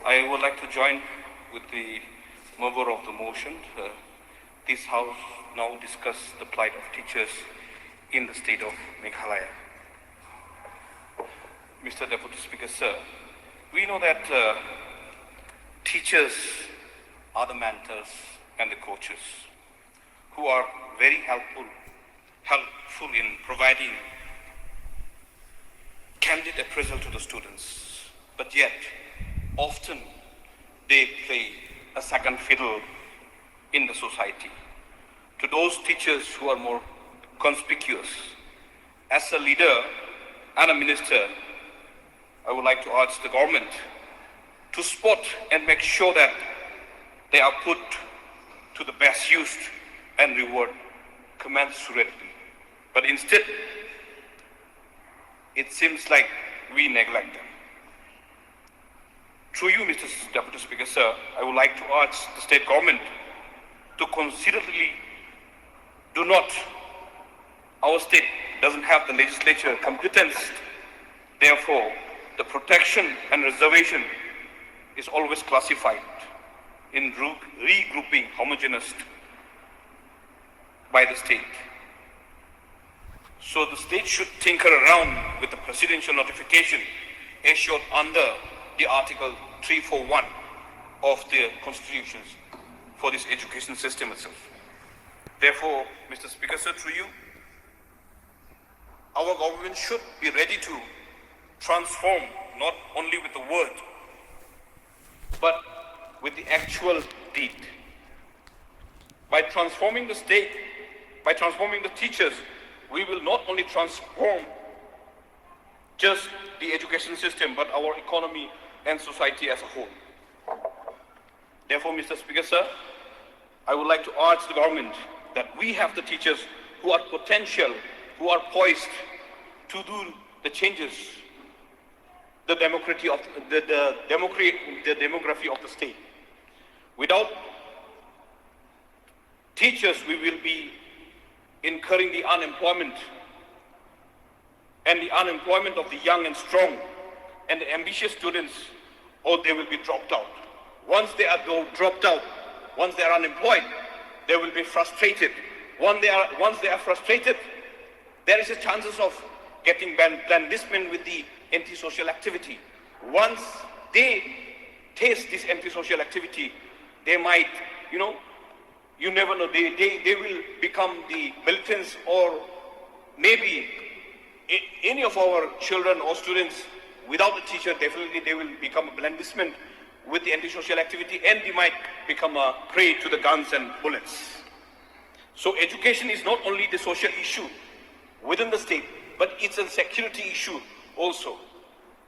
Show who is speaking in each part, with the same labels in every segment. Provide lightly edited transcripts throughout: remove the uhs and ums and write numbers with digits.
Speaker 1: I would like to join with the mover of the motion. This House now discuss the plight of teachers in the state of Meghalaya. Mr. Deputy Speaker, sir, we know that teachers are the mentors and the coaches who are very helpful in providing candid appraisal to the students, but yet often they play a second fiddle in the society to those teachers who are more conspicuous. As a leader and a minister, I would like to urge the government to spot and make sure that they are put to the best use and reward commensurately. But instead, it seems like we neglect them. Through you, Mr. Deputy Speaker, sir, I would like to urge the state government to considerably our state doesn't have the legislature competence. Therefore, the protection and reservation is always classified in regrouping homogeneous by the state. So the state should tinker around with the presidential notification issued under the Article 341 of the Constitution for this education system itself. Therefore, Mr. Speaker, sir, through you, our government should be ready to transform not only with the word, but with the actual deed. By transforming the state, by transforming the teachers, we will not only transform just the education system, but our economy and society as a whole. Therefore, Mr. Speaker, sir, I would like to urge the government that we have the teachers who are potential, who are poised to do the changes, the demography of the state. Without teachers, we will be incurring the unemployment and the unemployment of the young and strong and the ambitious students, or they will be dropped out. Once they are dropped out, once they are unemployed, they will be frustrated. Once they are frustrated, there is a chances of getting blandishment with the antisocial activity. Once they taste this antisocial activity, they might, you never know, they will become the militants, or maybe any of our children or students without a teacher, definitely they will become a blandishment with the antisocial activity, and they might become a prey to the guns and bullets. So education is not only the social issue within the state, but it's a security issue also.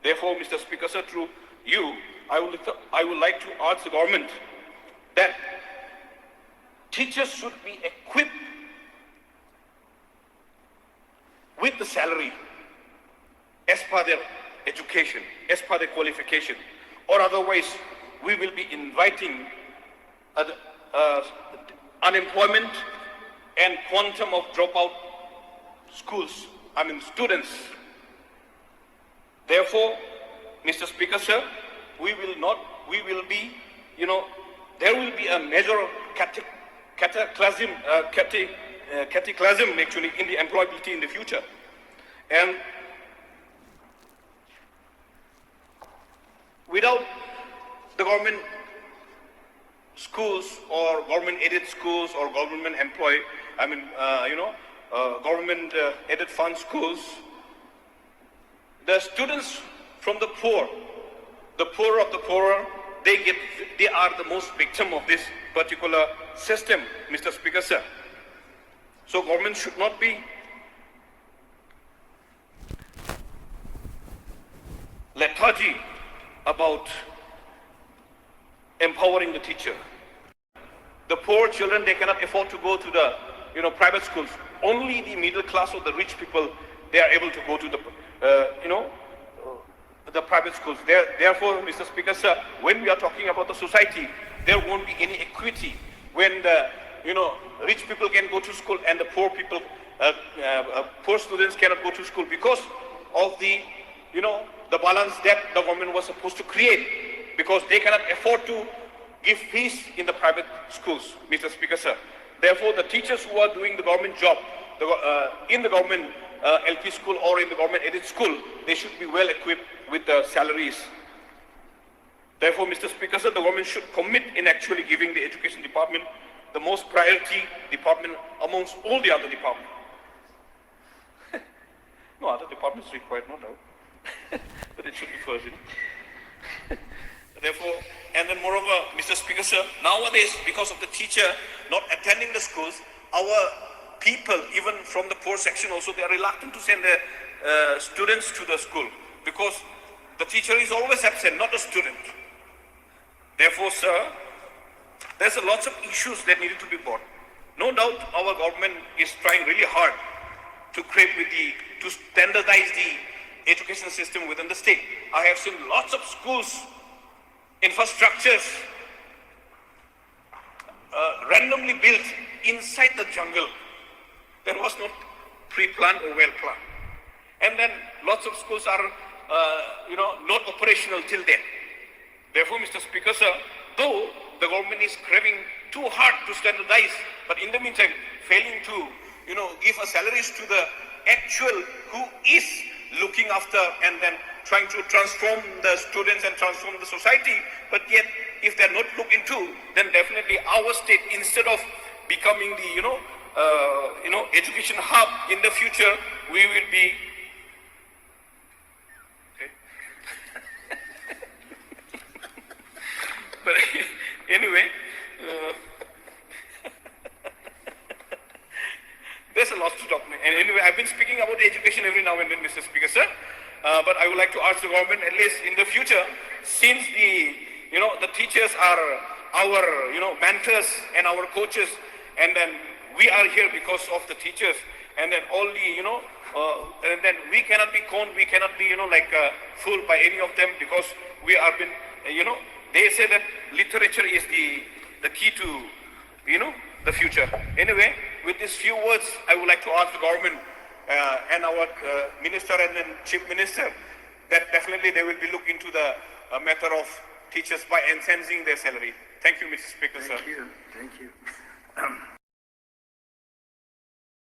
Speaker 1: Therefore, Mr. Speaker, sir, through you, I would like to urge the government that teachers should be equipped with the salary as per their education, as per their qualification, or otherwise we will be inviting unemployment and quantum of dropout students. Therefore, Mr. Speaker, sir, there will be a major cataclysm actually in the employability in the future. And without the government schools or government aided schools or government government aided fund schools, the students from the poor of the poorer, they are the most victim of this particular system, Mr. Speaker, sir. So government should not be lethargy about empowering the teacher. The poor children, they cannot afford to go to the private schools. Only the middle class or the rich people, they are able to go to the private schools. Therefore, Mr. Speaker, sir, when we are talking about the society, there won't be any equity when the rich people can go to school and the poor people, poor students cannot go to school because of the balance that the government was supposed to create because they cannot afford to give fees in the private schools, Mr. Speaker, sir. Therefore, the teachers who are doing the government job in the government LP school or in the government aided school, they should be well equipped with the salaries. Therefore, Mr. Speaker, sir, the government should commit in actually giving the education department the most priority department amongst all the other departments. No, other departments required, no doubt. But it should be first. Therefore, and then moreover, Mr. Speaker, sir, nowadays, because of the teacher not attending the schools, our people, even from the poor section also, they are reluctant to send their students to the school because the teacher is always absent, not the student. Therefore, sir, there's a lots of issues that needed to be brought. No doubt our government is trying really hard to to standardize the education system within the state. I have seen lots of schools, infrastructures randomly built inside the jungle. That was not pre-planned or well-planned. And then lots of schools are, not operational till then. Therefore, Mr. Speaker, sir, though the government is craving too hard to standardize, but in the meantime, failing to, give a salaries to the actual who is looking after and then trying to transform the students and transform the society, but yet if they're not looked into, then definitely our state, instead of becoming the, education hub in the future, we will be, okay. But anyway, there's a lot to talk. And anyway, I've been speaking about education every now and then, Mr. Speaker, sir. But I would like to ask the government, at least in the future, since the teachers are our, mentors and our coaches, and then we are here because of the teachers, and then all the, and then we cannot be conned, we cannot be, fooled by any of them, because we are been, they say that literature is the key to, the future. Anyway, with these few words, I would like to ask the government and our minister and then chief minister that definitely they will be looking into the matter of teachers by enhancing their salary. Thank you, Mr. Speaker, sir.
Speaker 2: Thank you.